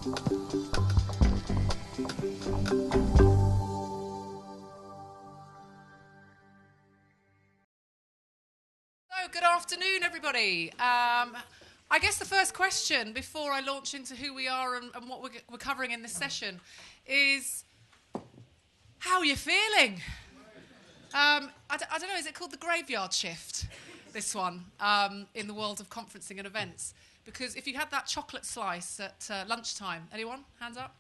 Good afternoon, everybody. I guess the first question before I launch into who we are and what we're covering in this session is, how are you feeling? I don't know, is it called the graveyard shift, this one, in the world of conferencing and events? Because if you had that chocolate slice at lunchtime, anyone? Hands up?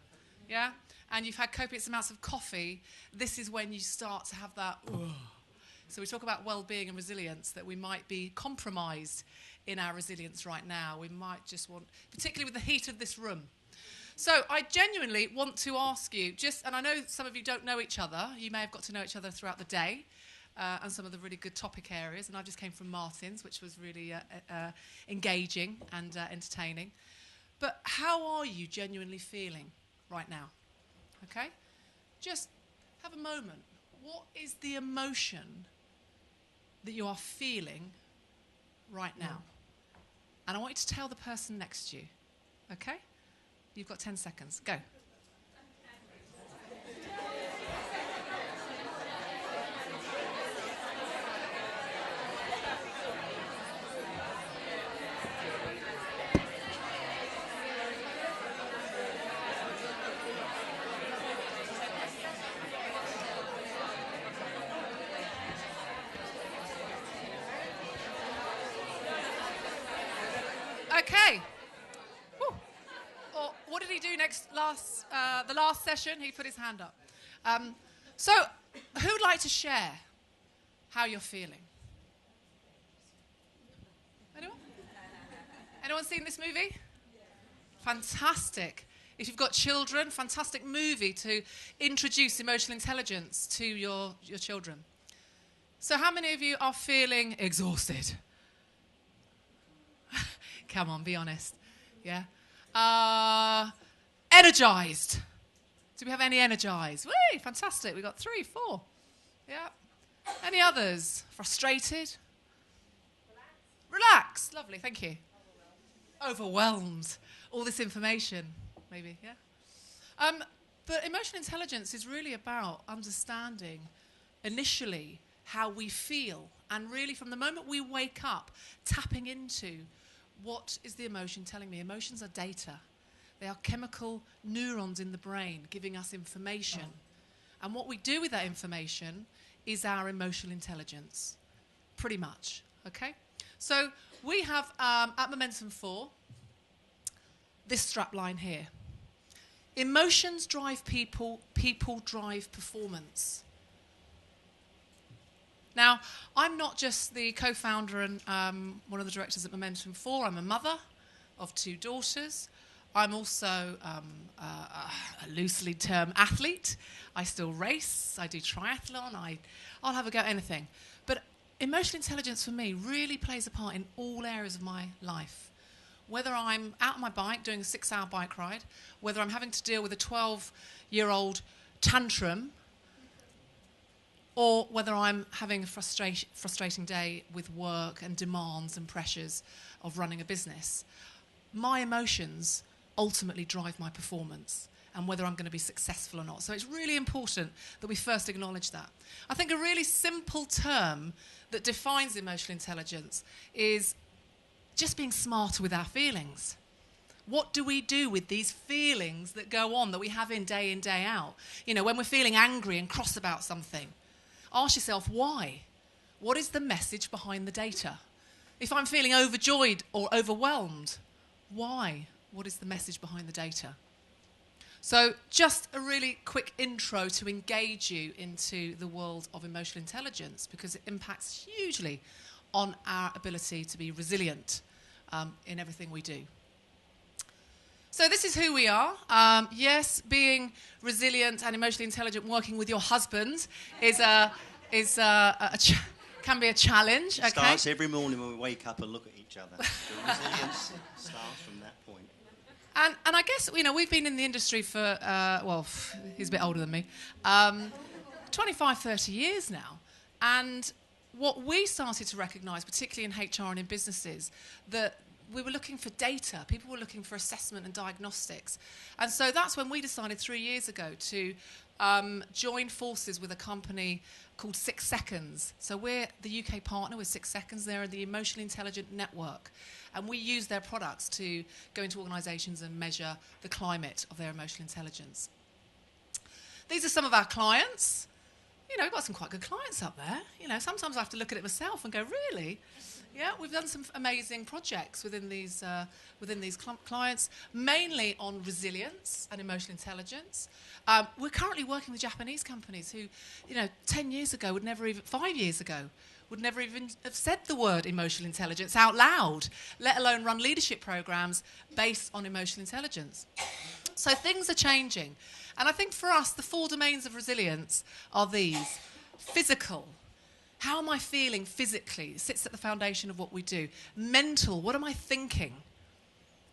Yeah? And you've had copious amounts of coffee, this is when you start to have that, ugh. So we talk about well-being and resilience, that we might be compromised in our resilience right now. We might just want, particularly with the heat of this room. So I genuinely want to ask you, and I know some of you don't know each other. You may have got to know each other throughout the day and some of the really good topic areas. And I just came from Martin's, which was really engaging and entertaining. But how are you genuinely feeling right now? Okay? Just have a moment. What is the emotion that you are feeling right now? And I want you to tell the person next to you. Okay? You've got 10 seconds. Go. Okay. Or what did he do the last session? He put his hand up. So, who'd like to share how you're feeling? Anyone? Anyone seen this movie? Fantastic. If you've got children, fantastic movie to introduce emotional intelligence to your children. So how many of you are feeling exhausted? Come on, be honest. Yeah? Energized. Do we have any energized? Whee, fantastic. We got 3, 4. Yeah. Any others? Frustrated? Relaxed. Lovely, thank you. Overwhelmed. All this information, maybe, yeah? But emotional intelligence is really about understanding initially how we feel, and really from the moment we wake up, tapping into what is the emotion telling me. Emotions are data. They are chemical neurons in the brain giving us information. And what we do with that information is our emotional intelligence, pretty much, okay? So we have, at Momentum 4, this strap line here. Emotions drive people, people drive performance. Now, I'm not just the co-founder and one of the directors at Momentum 4. I'm a mother of 2 daughters. I'm also a loosely termed athlete. I still race. I do triathlon. I'll have a go at anything. But emotional intelligence for me really plays a part in all areas of my life. Whether I'm out on my bike doing a 6-hour bike ride, whether I'm having to deal with a 12-year-old tantrum, or whether I'm having a frustrating day with work and demands and pressures of running a business, my emotions ultimately drive my performance and whether I'm going to be successful or not. So it's really important that we first acknowledge that. I think a really simple term that defines emotional intelligence is just being smarter with our feelings. What do we do with these feelings that go on, that we have in, day out? You know, when we're feeling angry and cross about something, ask yourself, why? What is the message behind the data? If I'm feeling overjoyed or overwhelmed, why? What is the message behind the data? So just a really quick intro to engage you into the world of emotional intelligence, because it impacts hugely on our ability to be resilient in everything we do. So this is who we are. Yes, being resilient and emotionally intelligent, working with your husband can be a challenge. Okay? Starts every morning when we wake up and look at each other. The resilience starts from that point. And I guess, you know, we've been in the industry for, he's a bit older than me, 25, 30 years now. And what we started to recognise, particularly in HR and in businesses, that we were looking for data. People were looking for assessment and diagnostics. And so that's when we decided 3 years ago to join forces with a company called 6 Seconds. So we're the UK partner with 6 Seconds. They're the Emotionally Intelligent Network. And we use their products to go into organisations and measure the climate of their emotional intelligence. These are some of our clients. You know, we've got some quite good clients up there. You know, sometimes I have to look at it myself and go, really? Yeah, we've done some amazing projects within these clients, mainly on resilience and emotional intelligence. We're currently working with Japanese companies who, 10 years ago would never even, 5 years ago, would never even have said the word emotional intelligence out loud, let alone run leadership programs based on emotional intelligence. So things are changing. And I think for us, the 4 domains of resilience are these. Physical. How am I feeling physically? It sits at the foundation of what we do. Mental. What am I thinking?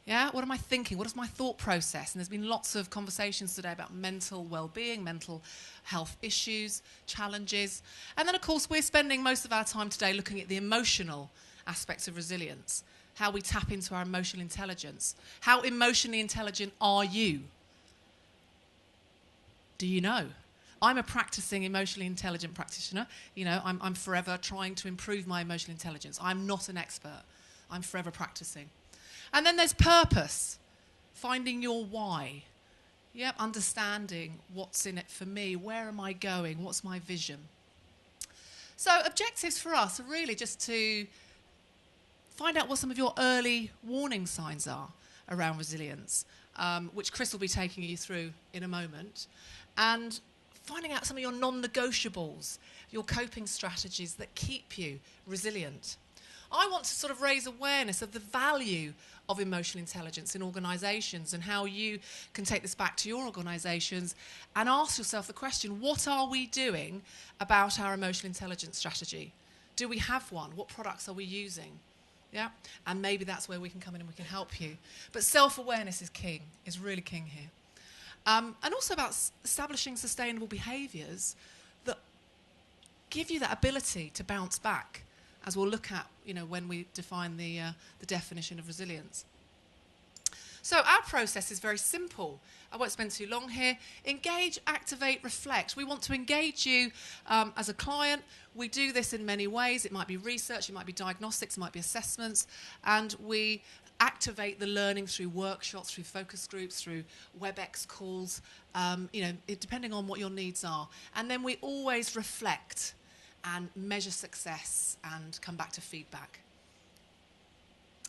Yeah, what am I thinking? What is my thought process? And there's been lots of conversations today about mental well-being, mental health issues, challenges. And then, of course, we're spending most of our time today looking at the emotional aspects of resilience, how we tap into our emotional intelligence. How emotionally intelligent are you? Do you know? I'm a practicing emotionally intelligent practitioner. You know, I'm forever trying to improve my emotional intelligence. I'm not an expert. I'm forever practicing. And then there's purpose, finding your why. Yep, understanding what's in it for me. Where am I going? What's my vision? So objectives for us are really just to find out what some of your early warning signs are around resilience, which Chris will be taking you through in a moment. And finding out some of your non-negotiables, your coping strategies that keep you resilient. I want to sort of raise awareness of the value of emotional intelligence in organisations and how you can take this back to your organisations and ask yourself the question, what are we doing about our emotional intelligence strategy? Do we have one? What products are we using? Yeah, and maybe that's where we can come in and we can help you. But self-awareness is king, is really king here. And also about establishing sustainable behaviours that give you that ability to bounce back, as we'll look at, when we define the definition of resilience. So our process is very simple. I won't spend too long here. Engage, activate, reflect. We want to engage you as a client. We do this in many ways. It might be research, it might be diagnostics, it might be assessments, and we activate the learning through workshops, through focus groups, through WebEx calls, depending on what your needs are. And then we always reflect and measure success and come back to feedback.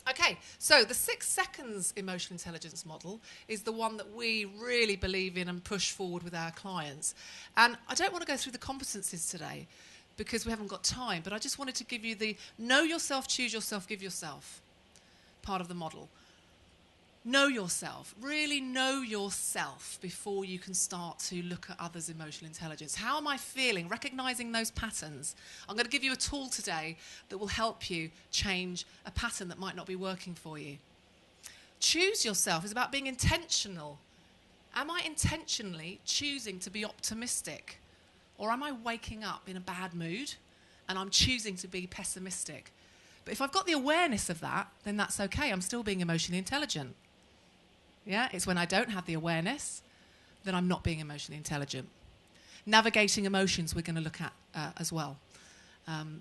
Okay, so the 6 Seconds emotional intelligence model is the one that we really believe in and push forward with our clients. And I don't want to go through the competencies today because we haven't got time, but I just wanted to give you the know yourself, choose yourself, give yourself part of the model. Know yourself. Really know yourself before you can start to look at others' emotional intelligence. How am I feeling? Recognizing those patterns. I'm going to give you a tool today that will help you change a pattern that might not be working for you. Choose yourself is about being intentional. Am I intentionally choosing to be optimistic? Or am I waking up in a bad mood and I'm choosing to be pessimistic? But if I've got the awareness of that, then that's okay. I'm still being emotionally intelligent. Yeah, it's when I don't have the awareness that I'm not being emotionally intelligent. Navigating emotions we're going to look at as well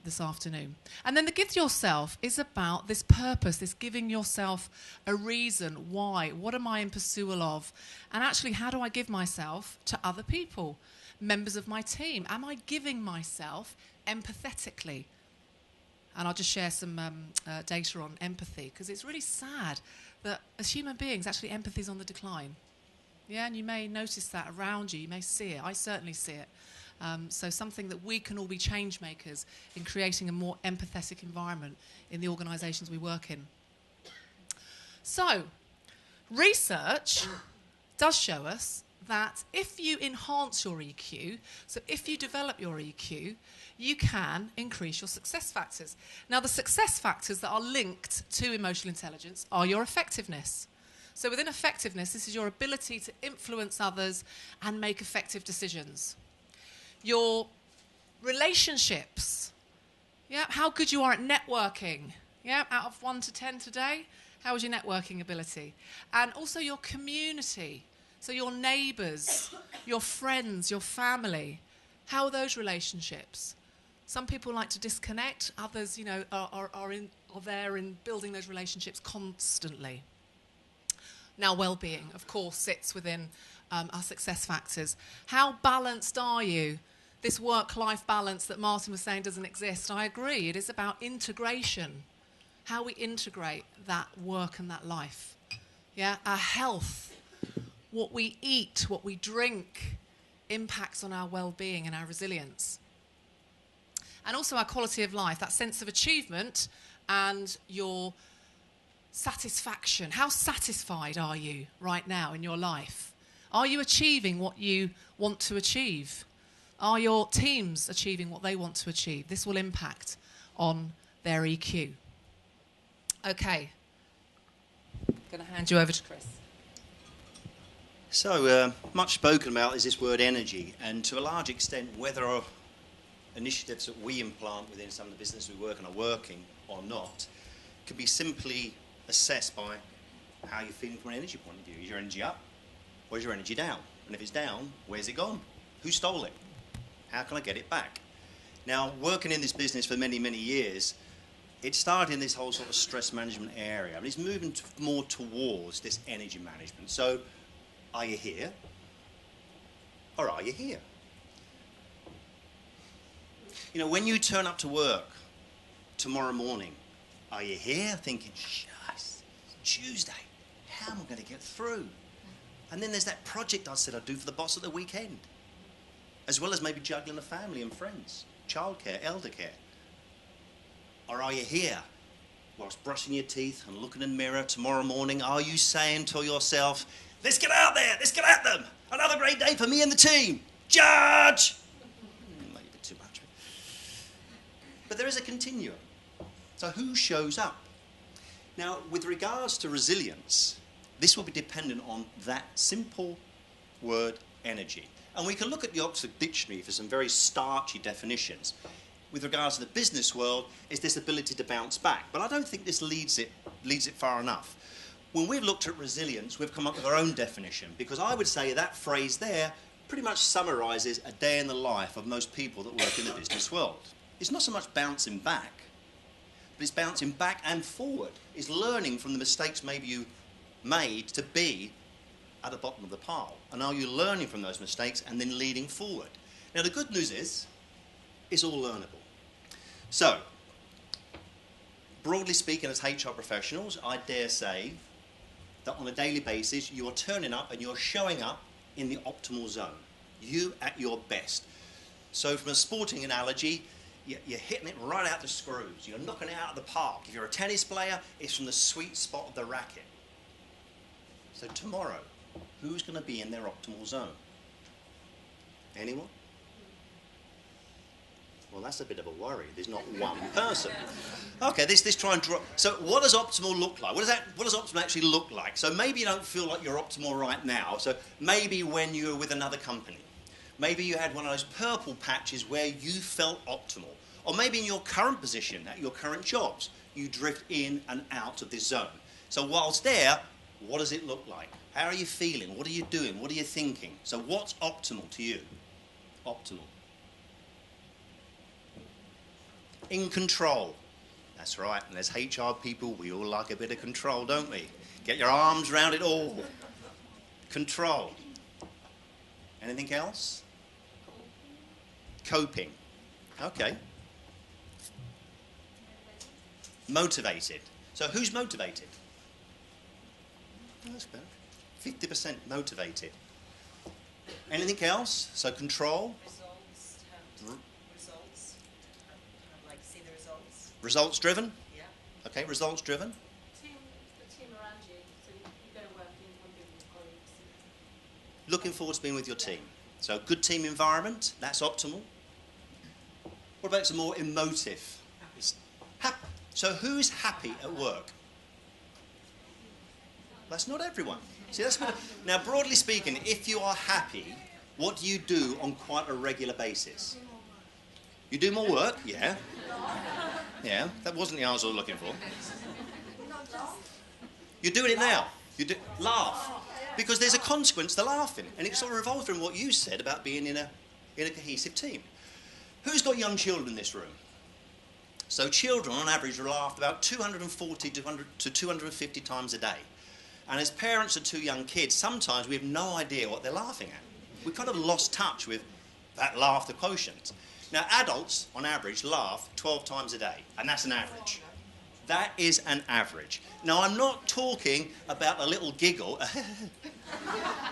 this afternoon. And then the give yourself is about this purpose, this giving yourself a reason why. What am I in pursuit of? And actually, how do I give myself to other people, members of my team? Am I giving myself empathetically? And I'll just share some data on empathy, because it's really sad that as human beings, actually empathy is on the decline. Yeah, and you may notice that around you. You may see it. I certainly see it. So something that we can all be change makers in creating a more empathetic environment in the organisations we work in. So research does show us that if you enhance your EQ, so if you develop your EQ, you can increase your success factors. Now, the success factors that are linked to emotional intelligence are your effectiveness. So within effectiveness, this is your ability to influence others and make effective decisions. Your relationships, yeah, how good you are at networking. Yeah, out of 1 to 10 today, How is your networking ability? And also your community. So your neighbours, your friends, your family. How are those relationships? Some people like to disconnect. Others, you know, are there in building those relationships constantly. Now, well-being, of course, sits within our success factors. How balanced are you? This work-life balance that Martin was saying doesn't exist. I agree. It is about integration. How we integrate that work and that life. Yeah, our health, what we eat, what we drink, impacts on our well-being and our resilience. And also our quality of life, that sense of achievement and your satisfaction. How satisfied are you right now in your life? Are you achieving what you want to achieve? Are your teams achieving what they want to achieve? This will impact on their EQ. Okay. I'm going to hand you over to Chris. So, much spoken about is this word energy, and to a large extent, whether our initiatives that we implant within some of the businesses we work in are working or not, can be simply assessed by how you're feeling from an energy point of view. Is your energy up, or is your energy down? And if it's down, where's it gone? Who stole it? How can I get it back? Now, working in this business for many, many years, it started in this whole sort of stress management area, and it's moving more towards this energy management. So, are you here, or are you here? You know, when you turn up to work tomorrow morning, are you here thinking, it's Tuesday, how am I going to get through? And then there's that project I said I'd do for the boss at the weekend, as well as maybe juggling a family and friends, childcare, elder care. Or are you here, whilst brushing your teeth and looking in the mirror tomorrow morning, are you saying to yourself, let's get out there, let's get at them, another great day for me and the team, Judge! Maybe a bit too much. But there is a continuum. So who shows up? Now, with regards to resilience, this will be dependent on that simple word, energy. And we can look at the Oxford Dictionary for some very starchy definitions. With regards to the business world, is this ability to bounce back. But I don't think this leads it far enough. When we've looked at resilience, we've come up with our own definition, because I would say that phrase there pretty much summarises a day in the life of most people that work in the business world. It's not so much bouncing back, but it's bouncing back and forward. It's learning from the mistakes maybe you made to be at the bottom of the pile. And are you learning from those mistakes and then leading forward? Now, the good news is, it's all learnable. So, broadly speaking, as HR professionals, I dare say that on a daily basis, you are turning up and you're showing up in the optimal zone. You at your best. So from a sporting analogy, you're hitting it right out the screws. You're knocking it out of the park. If you're a tennis player, it's from the sweet spot of the racket. So tomorrow, who's going to be in their optimal zone? Anyone? Well, that's a bit of a worry. There's not one person. Okay, this try and draw. So what does optimal look like? What does optimal actually look like? So maybe you don't feel like you're optimal right now. So maybe when you were with another company, maybe you had one of those purple patches where you felt optimal. Or maybe in your current position, at your current jobs, you drift in and out of this zone. So whilst there, what does it look like? How are you feeling? What are you doing? What are you thinking? So what's optimal to you? Optimal. In control. That's right, and as HR people, we all like a bit of control, don't we? Get your arms around it all. Control. Anything else? Coping. Okay. Motivated. So who's motivated? That's better. 50% motivated. Anything else? So control. Results driven? Yeah. Okay, results driven. The team around you, so you go working with colleagues. Looking forward to being with your team. So good team environment, that's optimal. What about some more emotive? So who's happy at work? That's not everyone. See, that's what, now broadly speaking, if you are happy, what do you do on quite a regular basis? You do more work? Yeah. Yeah, that wasn't the answer I was looking for. You're doing it now. Laugh. Because there's a consequence to laughing. And it sort of revolves from what you said about being in a cohesive team. Who's got young children in this room? So children, on average, laugh about 240 to 250 times a day. And as parents of two young kids, sometimes we have no idea what they're laughing at. We've kind of lost touch with that laughter quotient. Now, adults, on average, laugh 12 times a day, and that's an average. That is an average. Now, I'm not talking about a little giggle.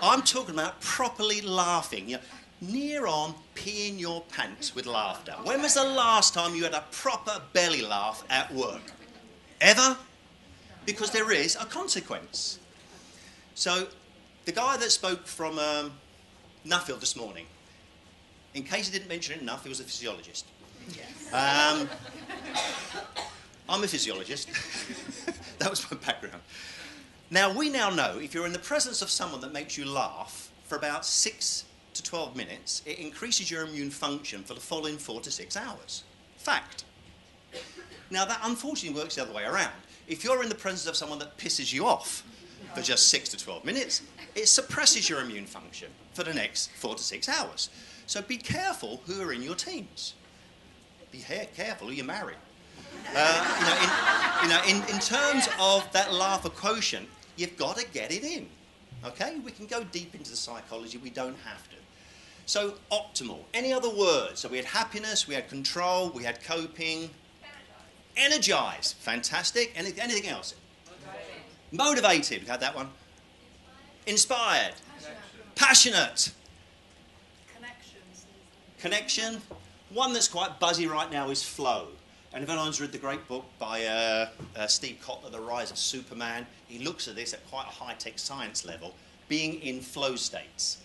I'm talking about properly laughing. You know, near on peeing your pants with laughter. When was the last time you had a proper belly laugh at work? Ever? Because there is a consequence. So, the guy that spoke from Nuffield this morning, in case he didn't mention it enough, he was a physiologist. I'm a physiologist. That was my background. Now, we now know if you're in the presence of someone that makes you laugh for about 6 to 12 minutes, it increases your immune function for the following 4 to 6 hours. Fact. Now, that unfortunately works the other way around. If you're in the presence of someone that pisses you off for just 6 to 12 minutes, it suppresses your immune function for the next 4 to 6 hours. So be careful who are in your teams. Be careful who you marry. In terms of that laughter quotient, you've got to get it in. Okay? We can go deep into the psychology. We don't have to. So optimal. Any other words? So we had happiness, we had control, we had coping. Energize. Fantastic. Anything else? Motivated. We had that one. Inspired. Passionate. Connection. One that's quite buzzy right now is flow. And if anyone's read the great book by Steve Kotler, The Rise of Superman, he looks at this at quite a high-tech science level, being in flow states.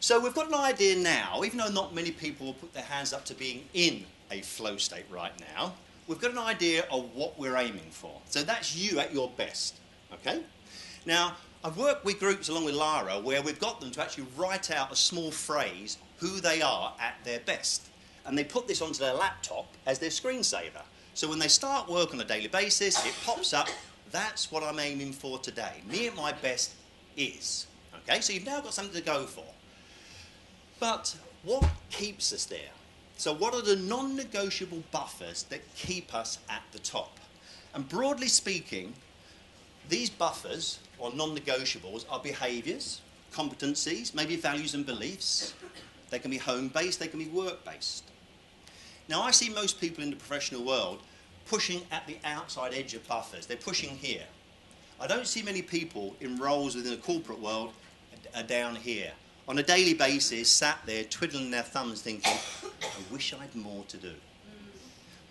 So we've got an idea now, even though not many people will put their hands up to being in a flow state right now, we've got an idea of what we're aiming for. So that's you at your best, okay? Now, I've worked with groups along with Lara where we've got them to actually write out a small phrase, who they are at their best. And they put this onto their laptop as their screensaver. So when they start work on a daily basis, it pops up, that's what I'm aiming for today. Me at my best is. Okay, so you've now got something to go for. But what keeps us there? So what are the non-negotiable buffers that keep us at the top? And broadly speaking, these buffers, or non-negotiables, are behaviours, competencies, maybe values and beliefs. They can be home-based, they can be work-based. Now, I see most people in the professional world pushing at the outside edge of buffers. They're pushing here. I don't see many people in roles within the corporate world are down here. On a daily basis, sat there twiddling their thumbs thinking, I wish I had more to do.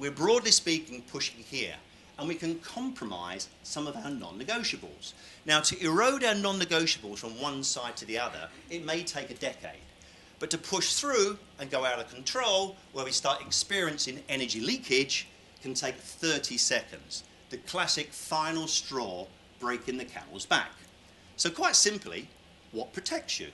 We're broadly speaking pushing here, and we can compromise some of our non-negotiables. Now, to erode our non-negotiables from one side to the other, it may take a decade. But to push through and go out of control, where we start experiencing energy leakage, can take 30 seconds. The classic final straw breaking the camel's back. So quite simply, what protects you?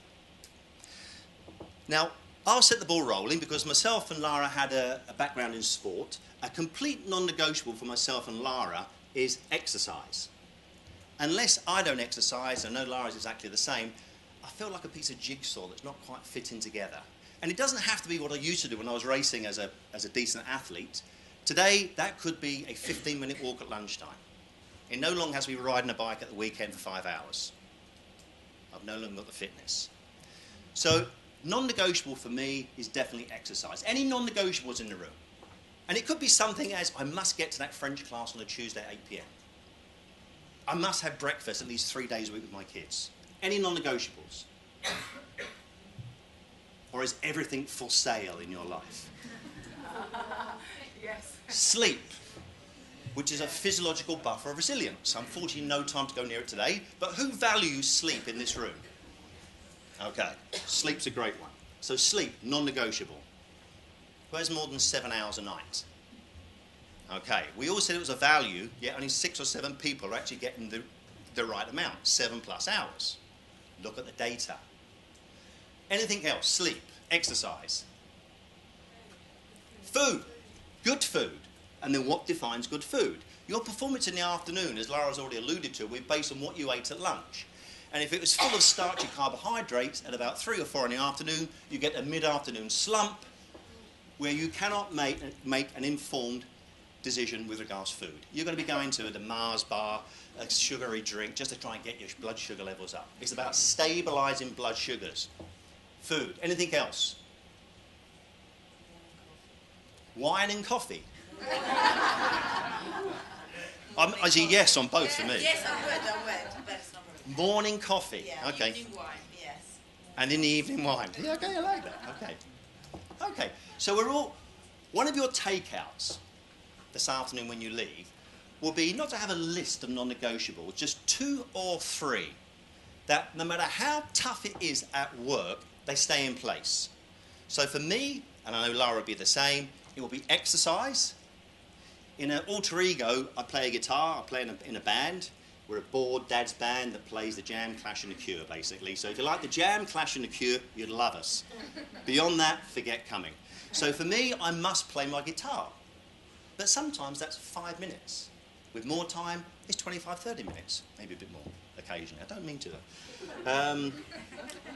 Now, I'll set the ball rolling because myself and Lara had a background in sport. A complete non-negotiable for myself and Lara is exercise. Unless I don't exercise, I know Lara's exactly the same, I feel like a piece of jigsaw that's not quite fitting together. And it doesn't have to be what I used to do when I was racing as a decent athlete. Today, that could be a 15-minute walk at lunchtime. It no longer has to be riding a bike at the weekend for 5 hours. I've no longer got the fitness. So, non-negotiable for me is definitely exercise. Any non-negotiables in the room? And it could be something as, I must get to that French class on a Tuesday at 8 p.m. I must have breakfast at least 3 days a week with my kids. Any non-negotiables? Or is everything for sale in your life? Yes. Sleep, which is a physiological buffer of resilience. Unfortunately, no time to go near it today, but who values sleep in this room? Okay, sleep's a great one. So sleep, non-negotiable. Who has more than 7 hours a night? Okay, we all said it was a value, yet only 6 or 7 people are actually getting the right amount, 7+ hours. Look at the data. Anything else? Sleep, exercise. Food, good food. and then what defines good food. Your performance in the afternoon, as Lara's already alluded to, will be based on what you ate at lunch. And if it was full of starchy carbohydrates at about 3 or 4 in the afternoon, you get a mid-afternoon slump where you cannot make an informed decision with regards to food. You're going to be going to the Mars bar, a sugary drink, just to try and get your blood sugar levels up. It's about stabilising blood sugars. Food. Anything else? Wine and coffee. I see yes on both for me. Yes, I'm good. That's not good. Morning coffee. Yeah, Okay. evening wine, yes. And in the evening wine. Yeah, okay, I like that. Okay. Okay. So we're all, one of your takeouts this afternoon when you leave will be not to have a list of non-negotiables, just 2 or 3 that no matter how tough it is at work, they stay in place. So for me, and I know Lara will be the same, it will be exercise. In an alter ego, I play a guitar, I play in a band. We're a bored dad's band that plays the Jam, Clash and the Cure, basically. So if you like the Jam, Clash and the Cure, you'd love us. Beyond that, forget coming. So for me, I must play my guitar. But sometimes that's 5 minutes. With more time, it's 25, 30 minutes. Maybe a bit more occasionally. I don't mean to, though.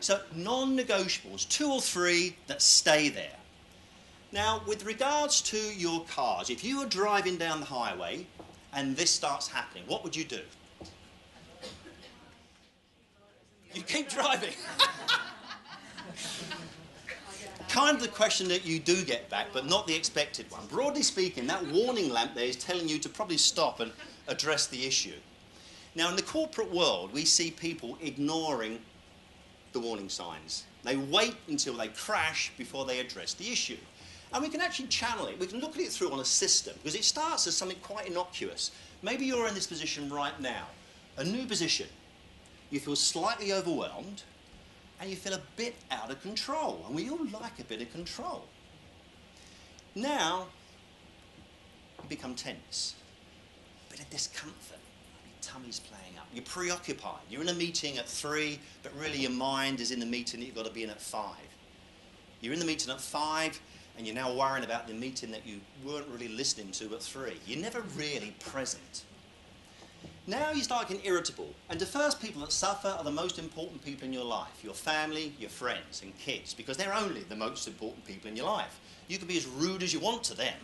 So non-negotiables, 2 or 3 that stay there. Now, with regards to your cars, if you were driving down the highway and this starts happening, what would you do? You keep driving. Kind of the question that you do get back, but not the expected one. Broadly speaking, that warning lamp there is telling you to probably stop and address the issue. Now, in the corporate world, we see people ignoring the warning signs. They wait until they crash before they address the issue. And we can actually channel it. We can look at it through on a system, because it starts as something quite innocuous. Maybe you're in this position right now, a new position. You feel slightly overwhelmed, and you feel a bit out of control. And we all like a bit of control. Now, you become tense. A bit of discomfort. Your tummy's playing up. You're preoccupied. You're in a meeting at 3, but really your mind is in the meeting that you've got to be in at 5. You're in the meeting at 5, and you're now worrying about the meeting that you weren't really listening to at 3. You're never really present. Now you start getting irritable, and the first people that suffer are the most important people in your life, your family, your friends and kids, because they're only the most important people in your life. You can be as rude as you want to them,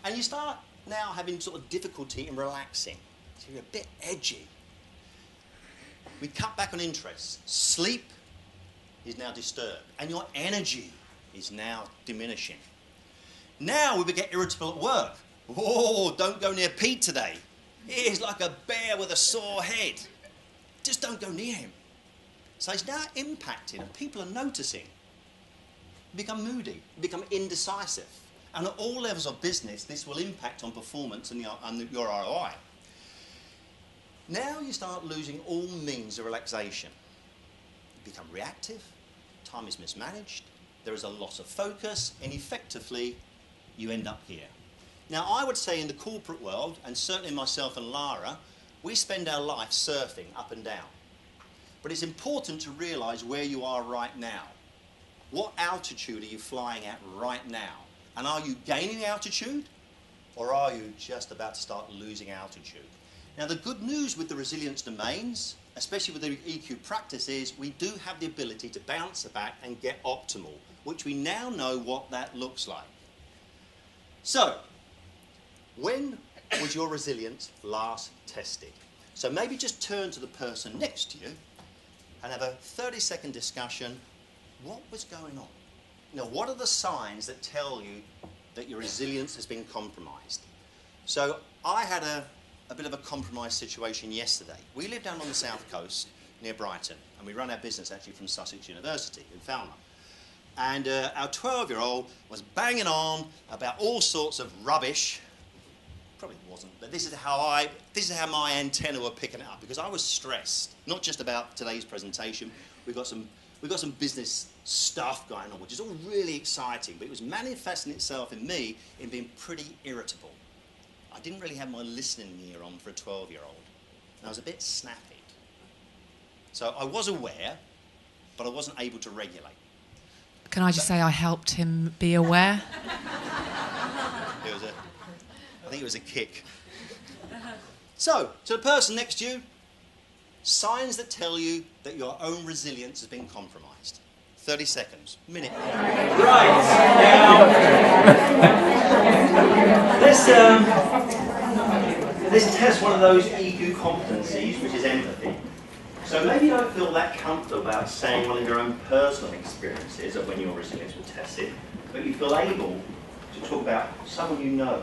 and you start now having sort of difficulty in relaxing. So you're a bit edgy. We cut back on interests. Sleep is now disturbed, and your energy is now diminishing. Now we get irritable at work. Oh, don't go near Pete today. He is like a bear with a sore head. Just don't go near him. So it's now impacting, and people are noticing. You become moody, you become indecisive. And at all levels of business, this will impact on performance and your ROI. Now you start losing all means of relaxation. You become reactive, time is mismanaged, there is a loss of focus, and effectively, you end up here. Now, I would say in the corporate world, and certainly myself and Lara, we spend our life surfing up and down. But it's important to realise where you are right now. What altitude are you flying at right now? And are you gaining altitude, or are you just about to start losing altitude? Now, the good news with the resilience domains, especially with the EQ practice, is we do have the ability to bounce back and get optimal, which we now know what that looks like. So, when was your resilience last tested? So maybe just turn to the person next to you and have a 30-second discussion. What was going on? Now, what are the signs that tell you that your resilience has been compromised? So I had a bit of a compromised situation yesterday. We live down on the south coast near Brighton, and we run our business actually from Sussex University in Falmouth. And our 12-year-old was banging on about all sorts of rubbish. Probably wasn't, but this is how my antenna were picking it up, because I was stressed, not just about today's presentation. We've got some business stuff going on, which is all really exciting, but it was manifesting itself in me in being pretty irritable. I didn't really have my listening ear on for a 12-year-old, and I was a bit snappy. So I was aware, but I wasn't able to regulate. Can I just say I helped him be aware? I think it was a kick. So, to the person next to you, signs that tell you that your own resilience has been compromised. 30 seconds. Minute. Right. Now, this tests one of those EQ competencies, which is empathy. So maybe you don't feel that comfortable about saying one of your own personal experiences of when your resilience was tested, but you feel able to talk about someone you know.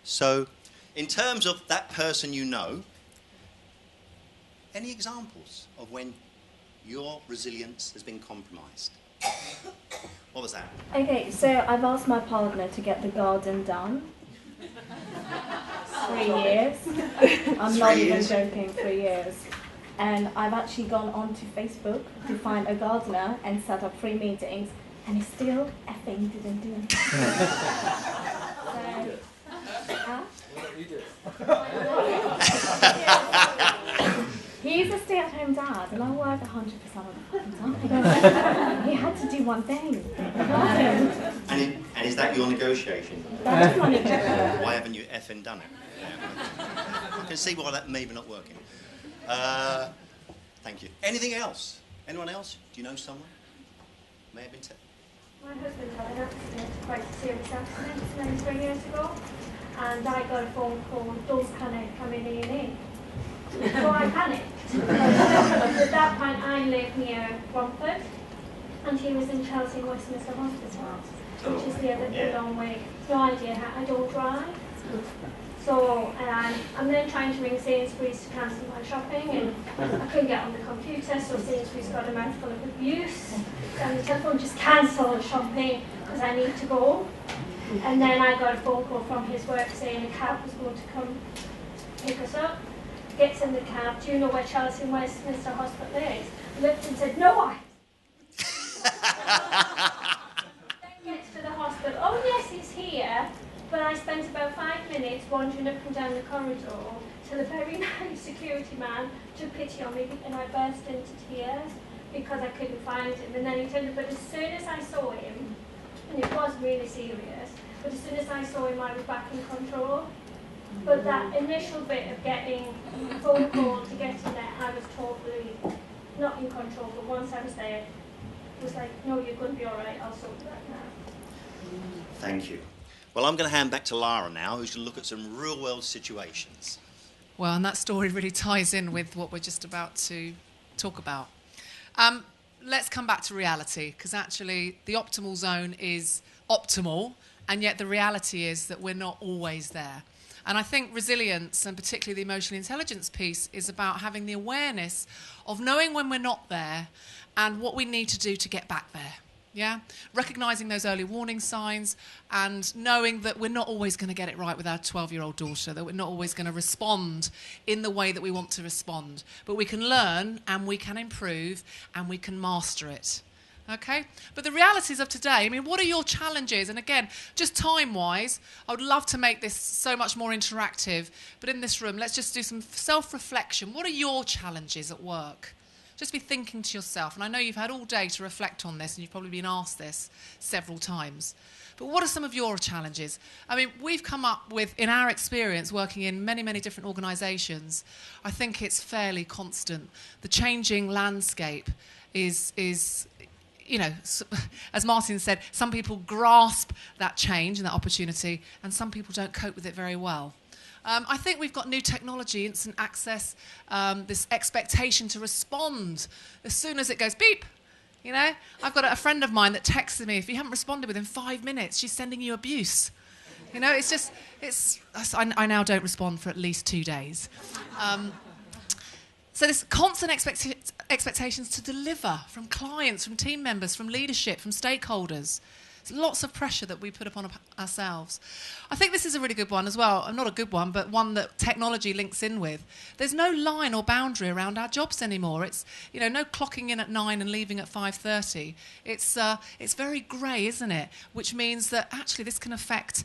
So, in terms of that person you know, any examples of when your resilience has been compromised? What was that? Okay, so I've asked my partner to get the garden done. 3 years. I'm not even joking, 3 years. And I've actually gone onto Facebook to find a gardener and set up free meetings, and he still effing didn't do anything. He's a stay-at-home dad, and I work 100% of the fucking time. He had to do one thing. And is that your negotiation? That is my negotiation. Why haven't you effing done it? I can see why that may be not working. Thank you. Anything else? Anyone else? Do you know someone? May have been My husband had an accident, quite a serious accident, maybe 3 years ago, and I got a phone call, don't panic, I'm in A&E. So I panicked. At that point I lived near Romford, and he was in Chelsea Westminster Hospital, which is the other long way. No idea how, I don't drive. So I'm then trying to ring Sainsbury's to cancel my shopping, and I couldn't get on the computer, so Sainsbury's got a mouthful of abuse. And the telephone, just cancel the shopping because I need to go. And then I got a phone call from his work saying a cab was going to come pick us up. Gets in the cab, do you know where Chelsea Westminster Hospital is? Looked and said, no, I. Then gets to the hospital, oh yes, it's here. But I spent about 5 minutes wandering up and down the corridor till a very nice security man took pity on me, and I burst into tears because I couldn't find him. And then he told me, but as soon as I saw him, and it was really serious, but as soon as I saw him, I was back in control. But that initial bit of getting a phone call to get in there, I was totally not in control. But once I was there, it was like, no, you're going to be all right, I'll sort that now. Thank you. Well, I'm going to hand back to Lara now, who's going to look at some real-world situations. Well, and that story really ties in with what we're just about to talk about. Let's come back to reality, because actually the optimal zone is optimal, and yet the reality is that we're not always there. And I think resilience, and particularly the emotional intelligence piece, is about having the awareness of knowing when we're not there and what we need to do to get back there. Yeah, recognising those early warning signs and knowing that we're not always going to get it right with our 12-year-old daughter, that we're not always going to respond in the way that we want to respond. But we can learn and we can improve and we can master it. Okay? But the realities of today, I mean, what are your challenges? And again, just time-wise, I would love to make this so much more interactive. But in this room, let's just do some self-reflection. What are your challenges at work? Just be thinking to yourself, and I know you've had all day to reflect on this, and you've probably been asked this several times. But what are some of your challenges? I mean, we've come up with, in our experience, working in many, many different organisations, I think it's fairly constant. The changing landscape is, you know, as Martin said, some people grasp that change and that opportunity, and some people don't cope with it very well. I think we've got new technology, instant access, this expectation to respond as soon as it goes beep. You know, I've got a friend of mine that texted me, if you haven't responded within 5 minutes, she's sending you abuse. You know, it's just, I now don't respond for at least 2 days. So this constant expectations to deliver from clients, from team members, from leadership, from stakeholders. Lots of pressure that we put upon ourselves. I think this is a really good one as well. Not a good one, but one that technology links in with. There's no line or boundary around our jobs anymore. It's, you know, no clocking in at 9 and leaving at 5:30. It's very grey, isn't it? Which means that actually this can affect.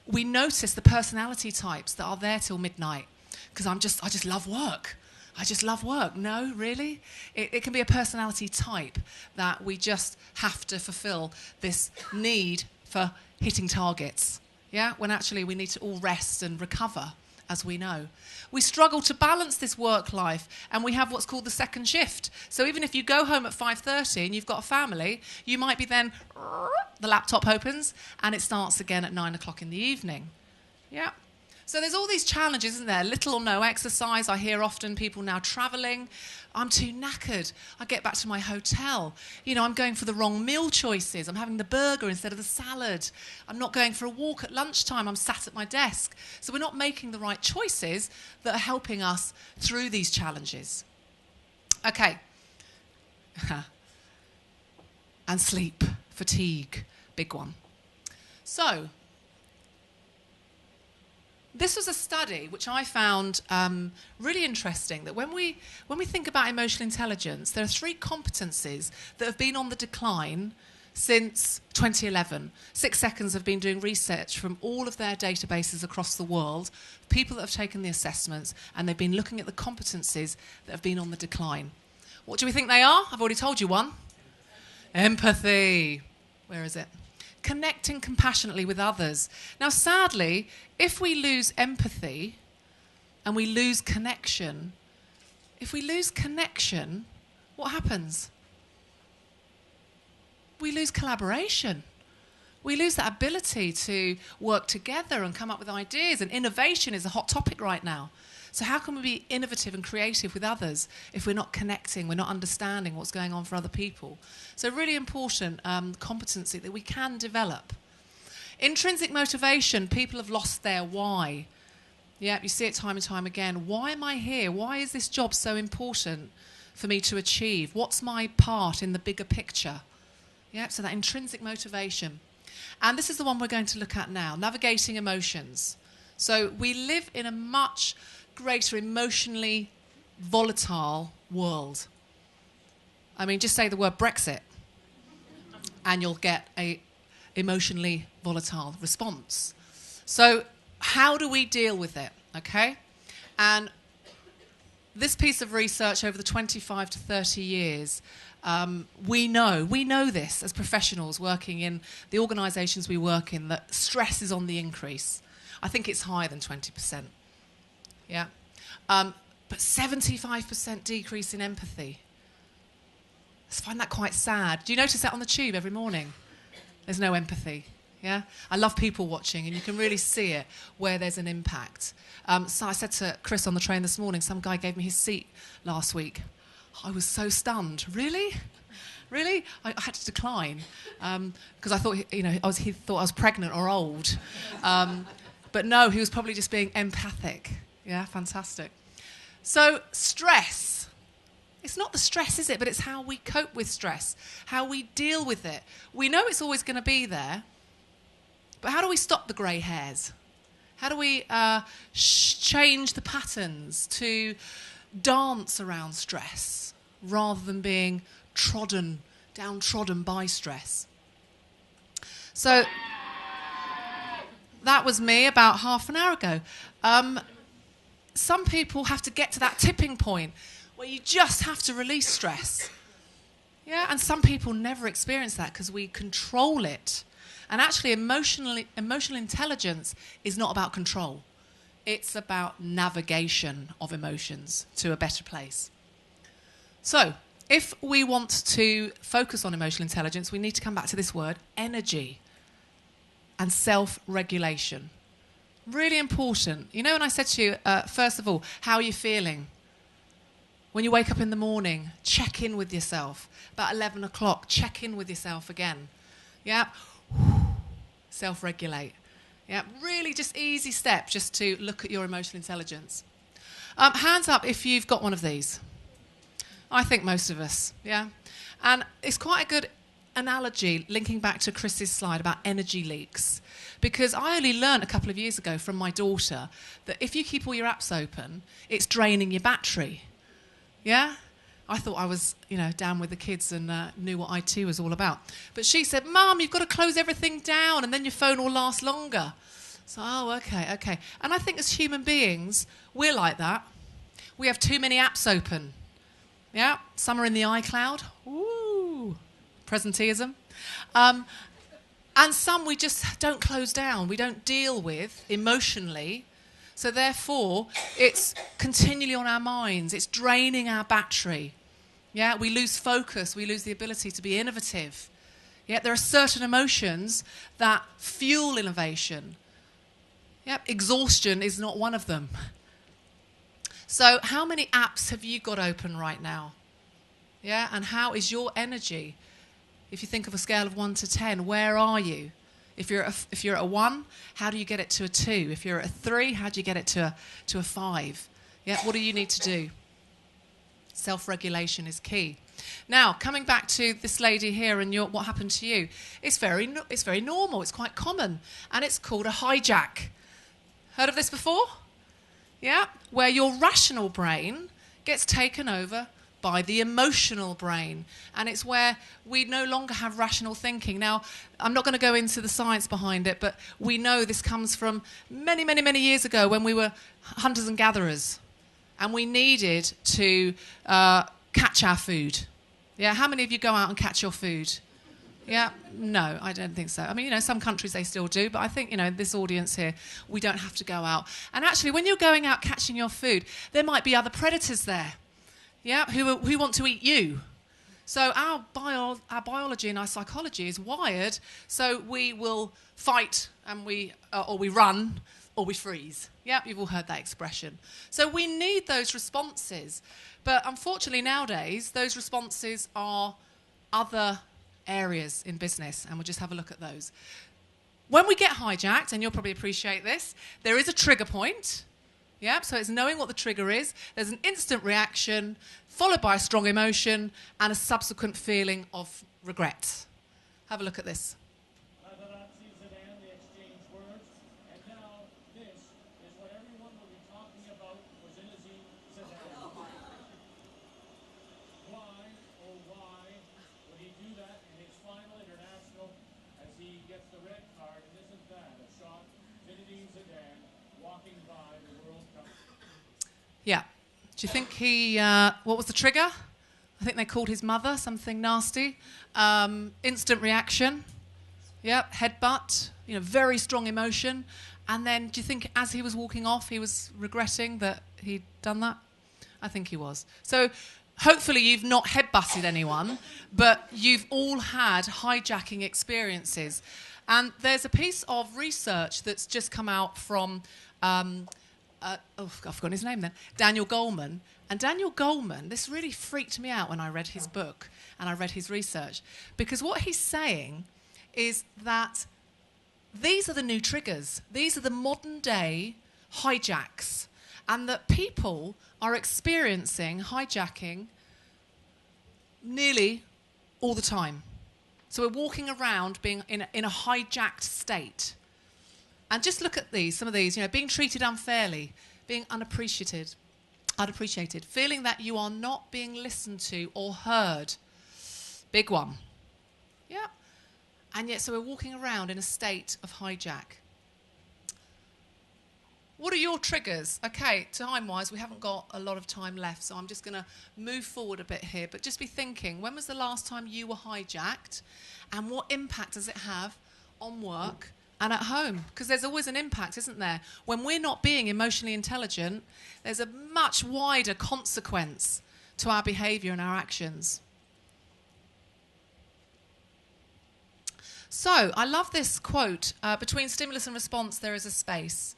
We notice the personality types that are there till midnight because I just love work. I just love work. No, really? It can be a personality type that we just have to fulfill this need for hitting targets, yeah? When actually we need to all rest and recover, as we know. We struggle to balance this work life, and we have what's called the second shift. So even if you go home at 5:30 and you've got a family, you might be then, the laptop opens and it starts again at 9 o'clock in the evening. Yeah. So there's all these challenges, isn't there? Little or no exercise. I hear often people now travelling. I'm too knackered. I get back to my hotel. You know, I'm going for the wrong meal choices. I'm having the burger instead of the salad. I'm not going for a walk at lunchtime. I'm sat at my desk. So we're not making the right choices that are helping us through these challenges. Okay. And sleep, fatigue, big one. So, this was a study which I found really interesting, that when we think about emotional intelligence, there are 3 competencies that have been on the decline since 2011. 6 Seconds have been doing research from all of their databases across the world, people that have taken the assessments, and they've been looking at the competencies that have been on the decline. What do we think they are? I've already told you one. Empathy. Where is it? Connecting compassionately with others. Now, sadly, if we lose empathy and we lose connection, what happens? We lose collaboration. We lose that ability to work together and come up with ideas, and innovation is a hot topic right now. So how can we be innovative and creative with others if we're not connecting, we're not understanding what's going on for other people? So really important competency that we can develop. Intrinsic motivation, people have lost their why. Yeah, you see it time and time again. Why am I here? Why is this job so important for me to achieve? What's my part in the bigger picture? Yeah, so that intrinsic motivation. And this is the one we're going to look at now, navigating emotions. So we live in a much greater emotionally volatile world. I mean, just say the word Brexit and you'll get a emotionally volatile response. So how do we deal with it, okay? And this piece of research over the 25 to 30 years, we know this as professionals working in the organisations we work in, that stress is on the increase. I think it's higher than 20%. Yeah. But 75% decrease in empathy. I find that quite sad. Do you notice that on the tube every morning? There's no empathy. Yeah. I love people watching, and you can really see it where there's an impact. So I said to Chris on the train this morning, some guy gave me his seat last week. I was so stunned. Really? Really? I had to decline because I thought, he thought I was pregnant or old. But no, he was probably just being empathic. Yeah, fantastic. So stress. It's not the stress, is it? But it's how we cope with stress, how we deal with it. We know it's always going to be there, but how do we stop the grey hairs? How do we change the patterns to dance around stress rather than being downtrodden by stress? So that was me about half an hour ago. Some people have to get to that tipping point where you just have to release stress. Yeah, and some people never experience that because we control it. And actually, emotional intelligence is not about control. It's about navigation of emotions to a better place. So, if we want to focus on emotional intelligence, we need to come back to this word, energy, and self-regulation. Really important. You know, when I said to you, first of all, how are you feeling? When you wake up in the morning, check in with yourself. About 11 o'clock, check in with yourself again. Yeah? Self-regulate. Yeah? Really just easy step just to look at your emotional intelligence. Hands up if you've got one of these. I think most of us, yeah? And it's quite a good analogy linking back to Chris's slide about energy leaks, because I only learned a couple of years ago from my daughter that if you keep all your apps open, it's draining your battery. Yeah? I thought I was, down with the kids and knew what IT was all about. But she said, Mum, you've got to close everything down and then your phone will last longer. So, okay. And I think as human beings, we're like that. We have too many apps open. Yeah, some are in the iCloud. Ooh, presenteeism. And some we just don't close down. We don't deal with emotionally. So therefore, it's continually on our minds. It's draining our battery. Yeah, we lose focus. We lose the ability to be innovative. Yeah, there are certain emotions that fuel innovation. Yeah, exhaustion is not one of them. So how many apps have you got open right now? Yeah, and how is your energy? If you think of a scale of 1 to 10, where are you? If you're at a 1, how do you get it to a 2? If you're at a 3, how do you get it to a 5? Yeah, what do you need to do? Self-regulation is key. Now, coming back to this lady here and what happened to you, it's very normal. It's quite common, and it's called a hijack. Heard of this before? Yeah, where your rational brain gets taken over by the emotional brain. And it's where we no longer have rational thinking. Now, I'm not going to go into the science behind it, but we know this comes from many, many, many years ago when we were hunters and gatherers. And we needed to catch our food. Yeah, how many of you go out and catch your food? Yeah, no, I don't think so. I mean, some countries they still do, but I think, this audience here, we don't have to go out. And actually, when you're going out catching your food, there might be other predators there. Yeah, who want to eat you. So our biology and our psychology is wired so we will fight and or we run or we freeze. Yeah, you've all heard that expression. So we need those responses. But unfortunately nowadays, those responses are other areas in business, and we'll just have a look at those. When we get hijacked, and you'll probably appreciate this, there is a trigger point. Yeah, so it's knowing what the trigger is. There's an instant reaction, followed by a strong emotion, and a subsequent feeling of regret. Have a look at this. Paparazzi Zidane, they exchanged words, and now this is what everyone will be talking about for Zinedine Zidane. Why, oh why, would he do that in his final international as he gets the red card? And isn't that a shock? Zinedine Zidane walking by the World Cup. Yeah. Do you think what was the trigger? I think they called his mother something nasty. Instant reaction. Yeah, headbutt. Very strong emotion. And then do you think as he was walking off, he was regretting that he'd done that? I think he was. So hopefully you've not headbutted anyone, but you've all had hijacking experiences. And there's a piece of research that's just come out from I've forgotten his name then, Daniel Goleman. And Daniel Goleman, this really freaked me out when I read his book and I read his research, because what he's saying is that these are the new triggers. These are the modern day hijacks, and that people are experiencing hijacking nearly all the time. So we're walking around being in a hijacked state. And just look at some of these, being treated unfairly, being unappreciated, feeling that you are not being listened to or heard. Big one. Yeah. And yet, so we're walking around in a state of hijack. What are your triggers? Okay, time-wise, we haven't got a lot of time left, so I'm just going to move forward a bit here. But just be thinking, when was the last time you were hijacked? And what impact does it have on work and at home? Because there's always an impact, isn't there? When we're not being emotionally intelligent, there's a much wider consequence to our behaviour and our actions. So, I love this quote, between stimulus and response there is a space.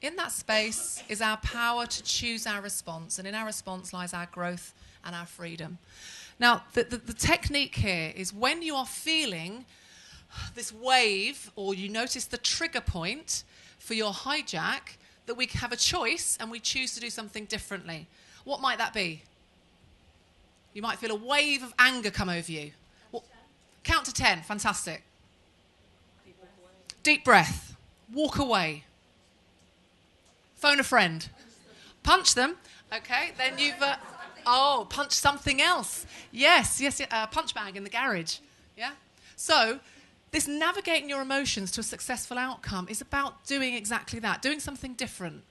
In that space is our power to choose our response, and in our response lies our growth and our freedom. Now, the technique here is when you are feeling this wave, or you notice the trigger point for your hijack, that we have a choice and we choose to do something differently. What might that be? You might feel a wave of anger come over you. Count to 10. Fantastic. Deep breath. Walk away. Phone a friend. Punch them. Okay, then you've... punch something else. Yes, punch bag in the garage. Yeah? So, this navigating your emotions to a successful outcome is about doing exactly that, doing something different,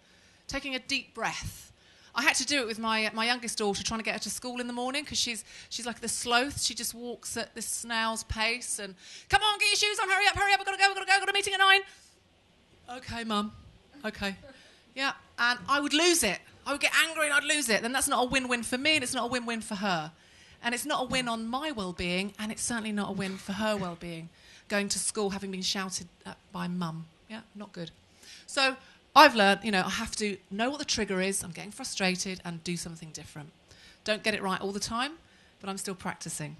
taking a deep breath, I had to do it with my youngest daughter, trying to get her to school in the morning, because she's like the sloth. She just walks at this snail's pace and, come on, get your shoes on, hurry up, I've got to go, I've got a meeting at 9. Okay, Mum, okay. Yeah, and I would lose it. I would get angry and I'd lose it. Then that's not a win-win for me, and it's not a win-win for her. And it's not a win on my well-being, and it's certainly not a win for her well-being, going to school having been shouted at by Mum. Yeah, not good. So I've learned, I have to know what the trigger is, I'm getting frustrated, and do something different. Don't get it right all the time, but I'm still practicing.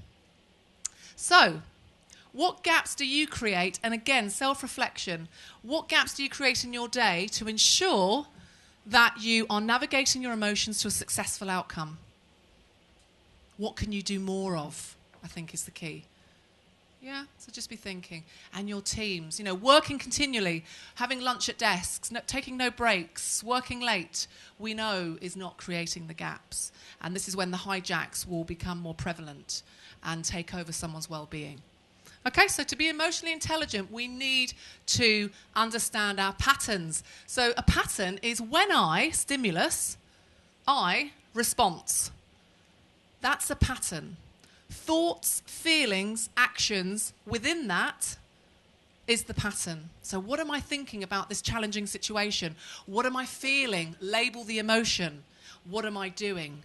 So, what gaps do you create? And again, self-reflection. What gaps do you create in your day to ensure that you are navigating your emotions to a successful outcome? What can you do more of, I think, is the key. Yeah, so just be thinking. And your teams, working continually, having lunch at desks, taking no breaks, working late, we know is not creating the gaps. And this is when the hijacks will become more prevalent and take over someone's well-being. Okay, so to be emotionally intelligent, we need to understand our patterns. So a pattern is when stimulus, response. That's a pattern. Thoughts, feelings, actions within that is the pattern. So what am I thinking about this challenging situation? What am I feeling? Label the emotion. What am I doing?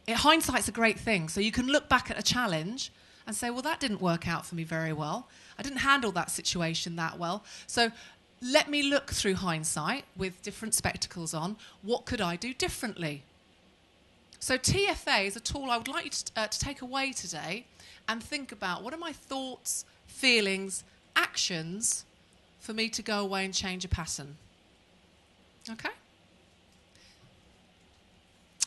Hindsight's a great thing. So you can look back at a challenge and say, well, that didn't work out for me very well. I didn't handle that situation that well. So let me look through hindsight with different spectacles on. What could I do differently? So TFA is a tool I would like you to take away today and think about, what are my thoughts, feelings, actions for me to go away and change a pattern? Okay?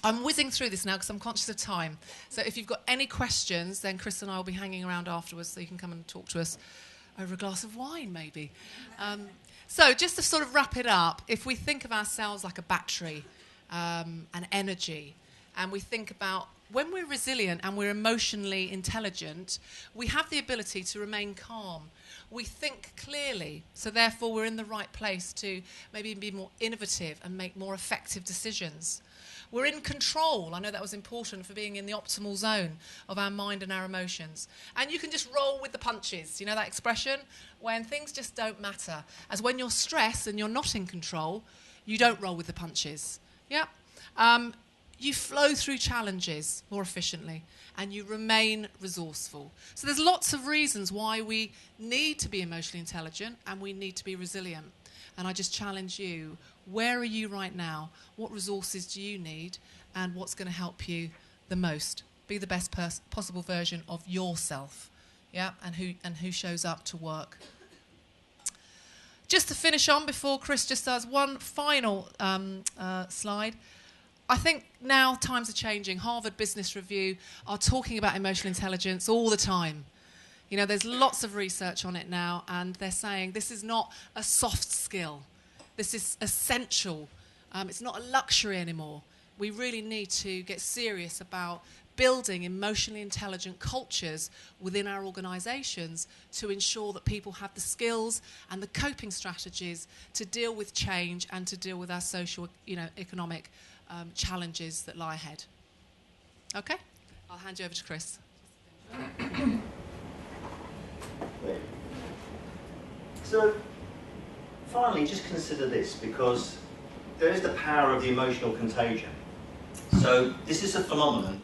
I'm whizzing through this now because I'm conscious of time. So if you've got any questions, then Chris and I will be hanging around afterwards, so you can come and talk to us over a glass of wine, maybe. So just to sort of wrap it up, if we think of ourselves like a battery, and energy, and we think about when we're resilient and we're emotionally intelligent, we have the ability to remain calm. We think clearly, so therefore we're in the right place to maybe be more innovative and make more effective decisions. We're in control. I know that was important for being in the optimal zone of our mind and our emotions. And you can just roll with the punches. You know that expression? When things just don't matter. As when you're stressed and you're not in control, you don't roll with the punches. Yeah? You flow through challenges more efficiently, and you remain resourceful. So there's lots of reasons why we need to be emotionally intelligent and we need to be resilient. And I just challenge you, where are you right now? What resources do you need? And what's going to help you the most? Be the best possible version of yourself. Yeah, and who shows up to work. Just to finish on before Chris just does one final slide. I think now times are changing. Harvard Business Review are talking about emotional intelligence all the time. You know, there's lots of research on it now, and they're saying this is not a soft skill. This is essential. It's not a luxury anymore. We really need to get serious about building emotionally intelligent cultures within our organisations to ensure that people have the skills and the coping strategies to deal with change and to deal with our social, economic challenges that lie ahead. Okay? I'll hand you over to Chris. So, finally, just consider this, because there is the power of the emotional contagion. So this is a phenomenon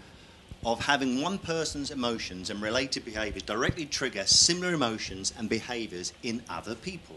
of having one person's emotions and related behaviours directly trigger similar emotions and behaviours in other people.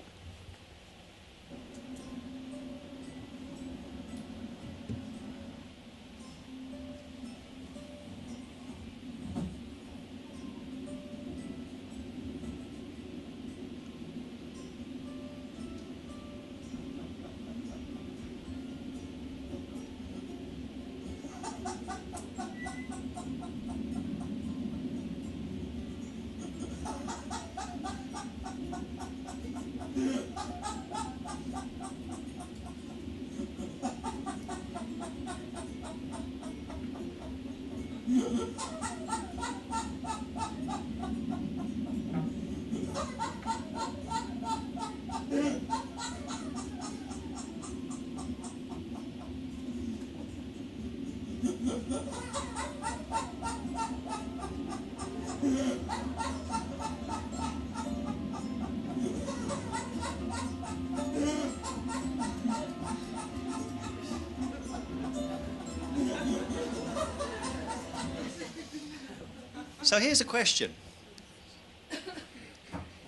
So here's a question.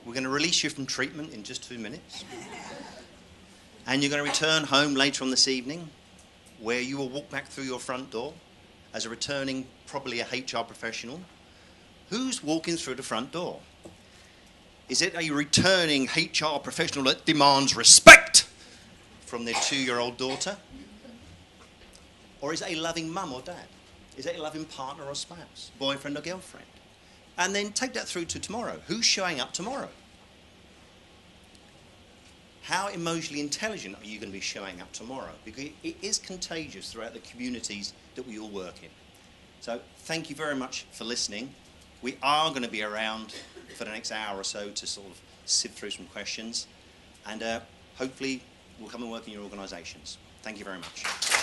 We're going to release you from treatment in just 2 minutes. And you're going to return home later on this evening, where you will walk back through your front door as a returning, probably a HR professional. Who's walking through the front door? Is it a returning HR professional that demands respect from their 2-year-old daughter? Or is it a loving mum or dad? Is it a loving partner or spouse, boyfriend or girlfriend? And then take that through to tomorrow. Who's showing up tomorrow? How emotionally intelligent are you going to be showing up tomorrow? Because it is contagious throughout the communities that we all work in. So thank you very much for listening. We are going to be around for the next hour or so to sort of sift through some questions. And hopefully we'll come and work in your organisations. Thank you very much.